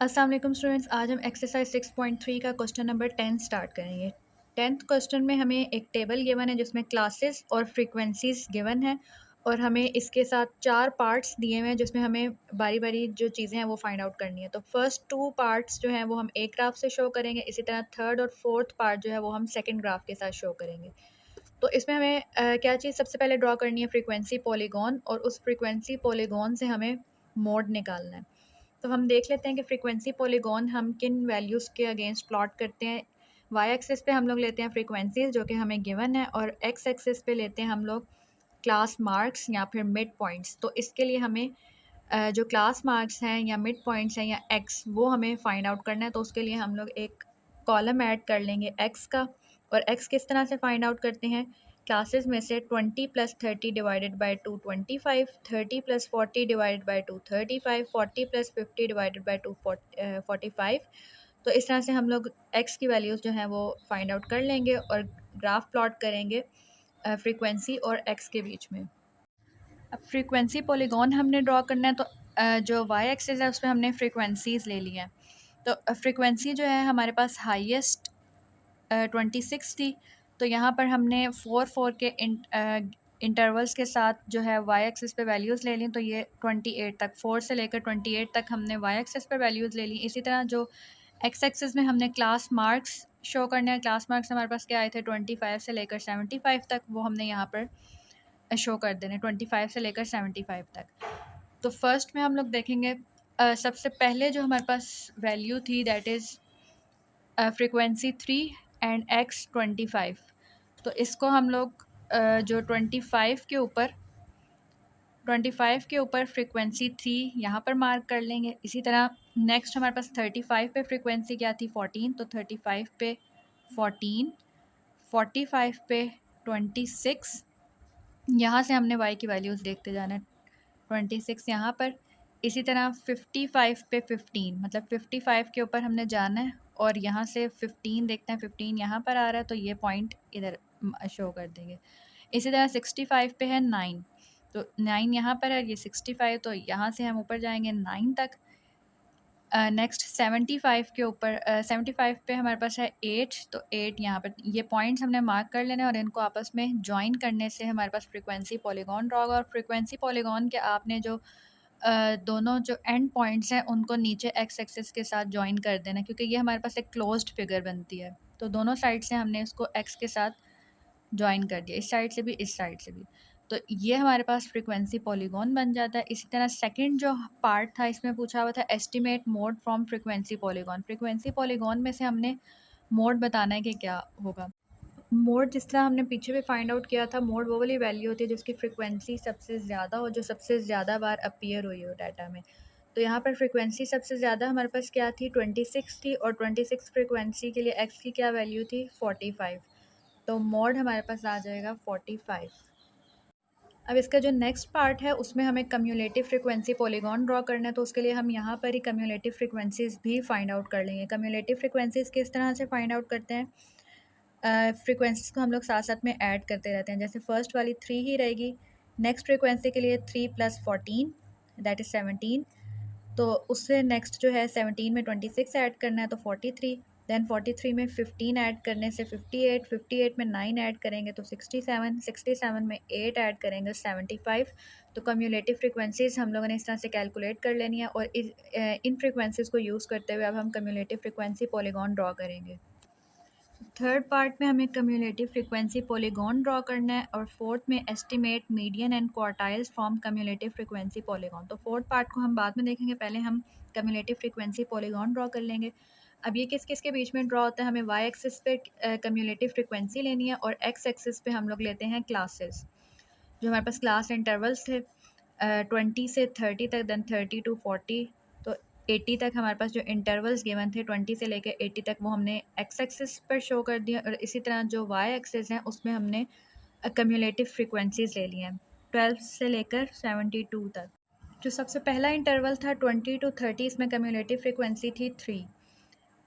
अस्सलाम वालेकुम स्टूडेंट्स, आज हम एक्सरसाइज 6.3 का क्वेश्चन नंबर 10 स्टार्ट करेंगे। 10th क्वेश्चन में हमें एक टेबल गिवन है जिसमें क्लासेस और फ्रीक्वेंसीज गिवन है और हमें इसके साथ 4 पार्ट्स दिए हुए हैं जिसमें हमें बारी बारी जो चीज़ें हैं वो फाइंड आउट करनी है। तो फर्स्ट 2 पार्ट्स जो हैं वो हम एक ग्राफ से शो करेंगे, इसी तरह थर्ड और फोर्थ पार्ट जो है वो हम सेकेंड ग्राफ के साथ शो करेंगे। तो इसमें हमें क्या चीज़ सबसे पहले ड्रॉ करनी है, फ्रीक्वेंसी पॉलीगॉन, और उस फ्रीक्वेंसी पॉलीगॉन से हमें मोड निकालना है। तो हम देख लेते हैं कि फ्रीक्वेंसी पॉलीगॉन हम किन वैल्यूज़ के अगेंस्ट प्लॉट करते हैं। वाई एक्सिस पे हम लोग लेते हैं फ्रीक्वेंसीज जो कि हमें गिवन है, और एक्स एक्सिस पे लेते हैं हम लोग क्लास मार्क्स या फिर मिड पॉइंट्स। तो इसके लिए हमें जो क्लास मार्क्स हैं या मिड पॉइंट्स हैं या एक्स, वो हमें फाइंड आउट करना है। तो उसके लिए हम लोग एक कॉलम ऐड कर लेंगे एक्स का। और एक्स किस तरह से फाइंड आउट करते हैं, क्लासेस में से 20 + 30 divided by 2 25, 30 + 40 divided by 2 35, 40 + 50 divided by 2 45। तो इस तरह से हम लोग एक्स की वैल्यूज़ जो हैं वो फाइंड आउट कर लेंगे और ग्राफ प्लॉट करेंगे फ्रीक्वेंसी और एक्स के बीच में। अब फ्रीक्वेंसी पॉलीगॉन हमने ड्रॉ करना है, तो जो वाई एक्सिस है उस पर हमने फ्रीक्वेंसीज़ ले ली हैं। तो फ्रीक्वेंसी जो है हमारे पास हाईएस्ट 26 थी। तो यहाँ पर हमने 4 के इंटरवल्स के साथ जो है वाई एक्सिस पे वैल्यूज़ ले ली। तो ये 28 तक, 4 से लेकर 28 तक हमने वाई एक्सिस पे वैल्यूज़ ले ली। इसी तरह जो एक्स एक्सिस में हमने क्लास मार्क्स शो करने हैं, क्लास मार्क्स हमारे पास क्या आए थे 25 से लेकर 75 तक, वो हमने यहाँ पर शो कर देने 25 से लेकर 75 तक। तो फर्स्ट में हम लोग देखेंगे सबसे पहले जो हमारे पास वैल्यू थी that is frequency 3 and x 25। तो इसको हम लोग जो 25 के ऊपर फ्रीक्वेंसी 3 यहाँ पर मार्क कर लेंगे। इसी तरह नेक्स्ट हमारे पास 35 पे फ्रीक्वेंसी क्या थी 14, तो 35 पे 14, 45 पे 26। यहाँ से हमने y की वैल्यूज़ देखते जाना है, 26 यहाँ पर। इसी तरह 55 पे 15, मतलब 55 के ऊपर हमने जाना है और यहाँ से 15 देखते हैं, 15 यहाँ पर आ रहा है तो ये पॉइंट इधर शो कर देंगे। इसी तरह 65 पे है 9, तो 9 यहाँ पर है, ये 65, तो यहाँ से हम ऊपर जाएंगे 9 तक। नेक्स्ट 75 के ऊपर 75 पे हमारे पास है 8, तो 8 यहाँ पर, ये पॉइंट्स हमने मार्क कर लेने और इनको आपस में जॉइन करने से हमारे पास फ्रीक्वेंसी पॉलीगॉन ड्रॉ होगा। और फ्रीक्वेंसी पॉलीगॉन के आपने जो दोनों जो एंड पॉइंट्स हैं उनको नीचे एक्स एक्सिस के साथ जॉइन कर देना, क्योंकि ये हमारे पास एक क्लोज्ड फिगर बनती है। तो दोनों साइड से हमने इसको एक्स के साथ जॉइन कर दिया, इस साइड से भी इस साइड से भी। तो ये हमारे पास फ्रीक्वेंसी पॉलीगॉन बन जाता है। इसी तरह सेकंड जो पार्ट था इसमें पूछा हुआ था estimate mode from frequency polygon. Frequency polygon में से हमने मोड बताना है कि क्या होगा। मोड जिस तरह हमने पीछे भी फाइंड आउट किया था, मोड वो वाली वैल्यू होती है जिसकी फ्रीक्वेंसी सबसे ज़्यादा हो, जो सबसे ज़्यादा बार अपीयर हुई हो डाटा में। तो यहाँ पर फ्रीक्वेंसी सबसे ज़्यादा हमारे पास क्या थी 26 थी, और 26 फ्रीक्वेंसी के लिए एक्स की क्या वैल्यू थी 45। तो मोड हमारे पास आ जाएगा 45। अब इसका जो नेक्स्ट पार्ट है उसमें हमें कम्युलेटिव फ्रीक्वेंसी पॉलीगॉन ड्रॉ करना है। तो उसके लिए हम यहाँ पर ही कम्युलेटिव फ्रीक्वेंसीज़ भी फाइंड आउट कर लेंगे। कम्युलेटिव फ्रीक्वेंसीज़ किस तरह से फाइंड आउट करते हैं, फ्रीक्वेंसीज़ को हम लोग साथ साथ में ऐड करते रहते हैं। जैसे फर्स्ट वाली 3 ही रहेगी, नेक्स्ट फ्रीक्वेंसी के लिए 3 + 14 दैट इज़ 17। तो उससे नेक्स्ट जो है 17 में 26 ऐड करना है तो 43, देन 43 में 15 ऐड करने से 58, 58 में 9 ऐड करेंगे तो 67, 67 में 8 ऐड करेंगे 75। तो कम्युलेटिव फ्रीक्वेंसीज़ हम लोगों ने इस तरह से कैलकुलेट कर लेनी है, और इन फ्रीक्वेंसीज़ को यूज़ करते हुए अब हम कम्युलेटिव फ्रीक्वेंसी पॉलीगॉन ड्रॉ करेंगे। थर्ड पार्ट में हमें कम्युलेटिव फ्रीक्वेंसी पॉलीगॉन ड्रॉ करना है, और फोर्थ में estimate median and quartiles from cumulative frequency polygon. तो फोर्थ पार्ट को हम बाद में देखेंगे, पहले हम कम्युलेटिव फ्रीक्वेंसी पॉलीगॉन ड्रॉ कर लेंगे। अब ये किस किस के बीच में ड्रॉ होता है, हमें वाई एक्सिस पे कम्युलेटिव फ्रीक्वेंसी लेनी है और एक्स एक्सिस पे हम लोग लेते हैं क्लासेस। जो हमारे पास क्लास इंटरवल्स थे 20 से 30 तक, देन 30 to 40, तो 80 तक हमारे पास जो इंटरवल्स गिवन थे 20 से लेकर 80 तक, वो हमने एक्स एक्सिस पर शो कर दिया। और इसी तरह जो वाई एक्सिस हैं उसमें हमने कम्युलेटिव फ्रीक्वेंसीज ले ली हैं 12 से लेकर 72 तक। जो सबसे पहला इंटरवल था 20 to 30, इसमें कम्युलेटिव फ्रीक्वेंसी थी 3।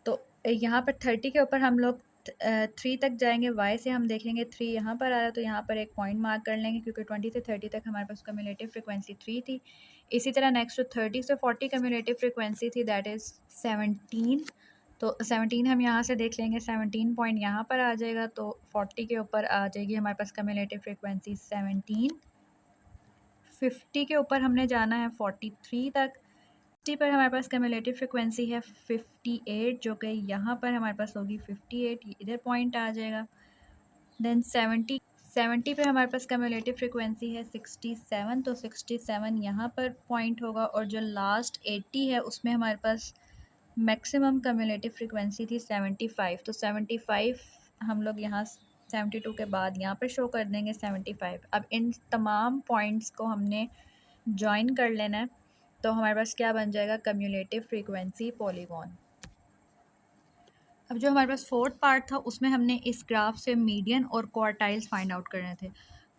तो यहाँ पर 30 के ऊपर हम लोग 3 तक जाएंगे, वाई से हम देखेंगे 3 यहाँ पर आ रहा है, तो यहाँ पर एक पॉइंट मार्क कर लेंगे क्योंकि 20 से 30 तक हमारे पास कम्युलेटिव फ्रिक्वेंसी 3 थी। इसी तरह नेक्स्ट जो 30 से 40 कम्युलेटिव फ्रिक्वेंसी थी दैट इज़ 17। तो 17 हम यहाँ से देख लेंगे, 17 पॉइंट यहाँ पर आ जाएगा, तो 40 के ऊपर आ जाएगी हमारे पास कम्युलेटिव फ्रिक्वेंसी 17। 50 के ऊपर हमने जाना है 43 तक। 50 पर हमारे पास कम्युलेटिव फ्रिक्वेंसी है 58, जो कि यहाँ पर हमारे पास होगी 58, ये इधर पॉइंट आ जाएगा। देन 70 पे हमारे पास कम्युलेटिव फ्रिक्वेंसी है 67, तो 67 यहाँ पर पॉइंट होगा। और जो लास्ट 80 है उसमें हमारे पास मैक्सिमम कम्युलेटिव फ्रिक्वेंसी थी 75, तो 75 हम लोग यहाँ 72 के बाद यहाँ पर शो कर देंगे 75। अब इन तमाम पॉइंट्स को हमने जॉइन कर लेना है, तो हमारे पास क्या बन जाएगा, कम्युलेटिव फ्रीक्वेंसी पॉलीगॉन। अब जो हमारे पास फोर्थ पार्ट था उसमें हमने इस ग्राफ से मीडियन और क्वार्टाइल्स फाइंड आउट करने थे।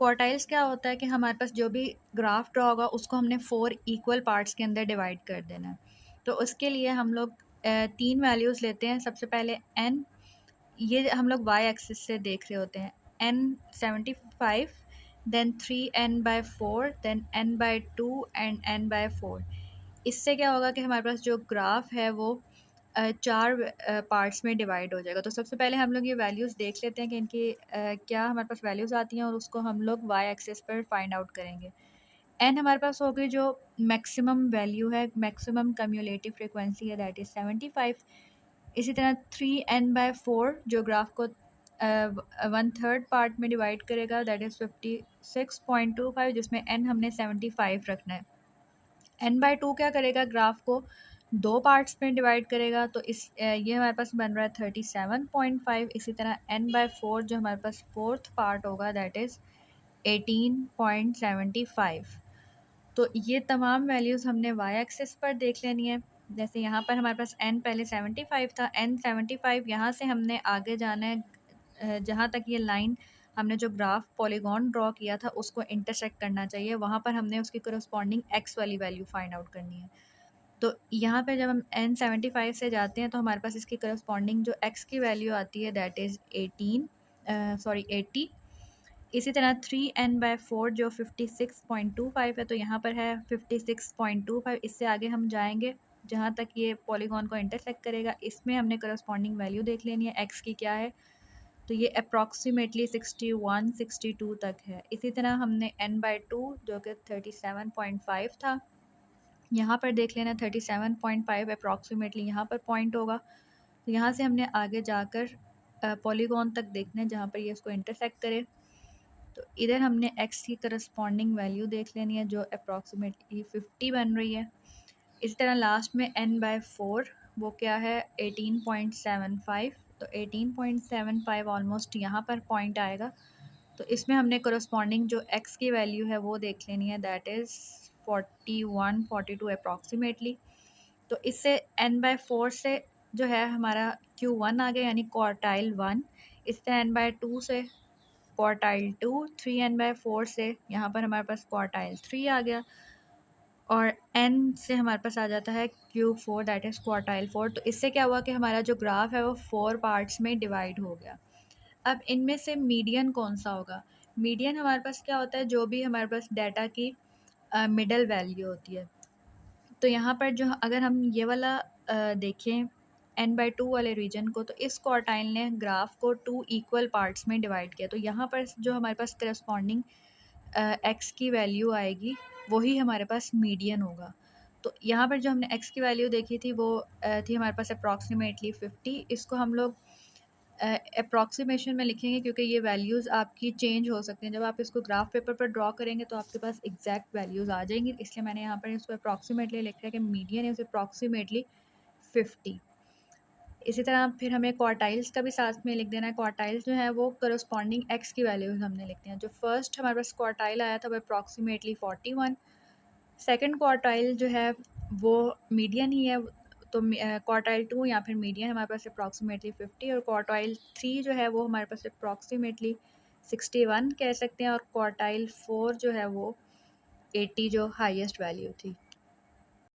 क्वार्टाइल्स क्या होता है कि हमारे पास जो भी ग्राफ ड्रा होगा उसको हमने 4 इक्वल पार्ट्स के अंदर डिवाइड कर देना है। तो उसके लिए हम लोग 3 वैल्यूज़ लेते हैं। सबसे पहले n, ये हम लोग y एक्सिस से देख रहे होते हैं, n 75, then 3n/4, then n/2 and n/4। इससे क्या होगा कि हमारे पास जो ग्राफ है वो 4 पार्ट्स में डिवाइड हो जाएगा। तो सबसे पहले हम लोग ये वैल्यूज़ देख लेते हैं कि इनकी क्या हमारे पास वैल्यूज़ आती हैं, और उसको हम लोग y एक्सिस पर फाइंड आउट करेंगे। n हमारे पास हो गई जो मैक्सिमम वैल्यू है, मैक्सिमम कम्युलेटिव फ्रिक्वेंसी है, दैट इज़ 75। इसी तरह 3n/4 जो ग्राफ को 1/3 पार्ट में डिवाइड करेगा, दैट इज़ 56.25, जिसमें n हमने 75 रखना है। n/2 क्या करेगा, ग्राफ को 2 पार्ट्स में डिवाइड करेगा, तो ये हमारे पास बन रहा है 37.5। इसी तरह n/4 जो हमारे पास फोर्थ पार्ट होगा दैट इज़ 18.75। तो ये तमाम वैल्यूज़ हमने वाई एक्सिस पर देख लेनी है। जैसे यहाँ पर हमारे पास n पहले 75 था, n 75, यहाँ से हमने आगे जाना है जहाँ तक ये लाइन हमने जो ग्राफ पॉलीगॉन ड्रॉ किया था उसको इंटरसेक्ट करना चाहिए, वहाँ पर हमने उसकी करस्पॉन्डिंग x वाली वैल्यू फाइंड आउट करनी है। तो यहाँ पे जब हम n 75 से जाते हैं तो हमारे पास इसकी करस्पॉन्डिंग जो x की वैल्यू आती है दैट इज़ 80। इसी तरह 3n/4 जो 56.25 है, तो यहाँ पर है 56.25। इससे आगे हम जाएंगे जहाँ तक ये पॉलीगॉन को इंटरसेक्ट करेगा, इसमें हमने करस्पॉन्डिंग वैल्यू देख लेनी है x की क्या है, तो ये अप्रॉक्सीमेटली 61 62 तक है। इसी तरह हमने n/2 जो कि 37.5 था, यहाँ पर देख लेना 37.5 अप्रॉक्सीमेटली यहाँ पर पॉइंट होगा। तो यहाँ से हमने आगे जाकर पॉलीगॉन तक देखना है जहाँ पर ये इसको इंटरसेक्ट करे। तो इधर हमने x की करस्पॉन्डिंग वैल्यू देख लेनी है जो अप्रॉक्सीमेटली 50 बन रही है। इसी तरह लास्ट में n/4 वो क्या है 18.75, तो 18.75 ऑलमोस्ट यहाँ पर पॉइंट आएगा। तो इसमें हमने करस्पॉन्डिंग जो x की वैल्यू है वो देख लेनी है, दैट इज़ 41 42 अप्रॉक्सीमेटली। तो इससे n/4 से जो है हमारा Q1 आ गया, यानी क्वार्टाइल 1। इस तरह n/2 से क्वार्टाइल 2, 3n/4 से यहाँ पर हमारे पास क्वार्टाइल 3 आ गया, और n से हमारे पास आ जाता है Q4 दैट इज़ क्वार्टाइल 4। तो इससे क्या हुआ कि हमारा जो ग्राफ है वो 4 पार्ट्स में डिवाइड हो गया। अब इनमें से मीडियन कौन सा होगा, मीडियन हमारे पास क्या होता है, जो भी हमारे पास डाटा की मिडल वैल्यू होती है। तो यहाँ पर जो अगर हम ये वाला देखें n/2 वाले रीजन को, तो इस क्वार्टाइल ने ग्राफ को 2 इक्वल पार्ट्स में डिवाइड किया। तो यहाँ पर जो हमारे पास करस्पॉन्डिंग x की वैल्यू आएगी वही हमारे पास मीडियन होगा। तो यहाँ पर जो हमने x की वैल्यू देखी थी वो थी हमारे पास अप्रॉक्सीमेटली 50। इसको हम लोग अप्रॉक्सीमेशन में लिखेंगे क्योंकि ये वैल्यूज़ आपकी चेंज हो सकती हैं। जब आप इसको ग्राफ पेपर पर ड्रॉ करेंगे तो आपके पास एग्जैक्ट वैल्यूज़ आ जाएंगी, इसलिए मैंने यहाँ पर इसको अप्रॉक्सीमेटली लिखा है कि मीडियन इज़ अप्रॉक्सीमेटली 50। इसी तरह फिर हमें क्वार्टाइल्स का भी साथ में लिख देना है। क्वार्टाइल्स जो है वो करस्पॉन्डिंग x की वैल्यूज़ हमने लिखते हैं। जो फर्स्ट हमारे पास क्वार्टाइल आया था वो अप्रॉक्सीमेटली 41, सेकंड क्वार्टाइल जो है वो मीडियन ही है, तो क्वार्टाइल 2 या फिर मीडियन हमारे पास अप्रॉक्सीमेटली 50, और क्वार्टाइल 3 जो है वो हमारे पास अप्रॉक्सीमेटली 61 कह सकते हैं, और क्वार्टाइल 4 जो है वो 80 जो हाईएस्ट वैल्यू थी।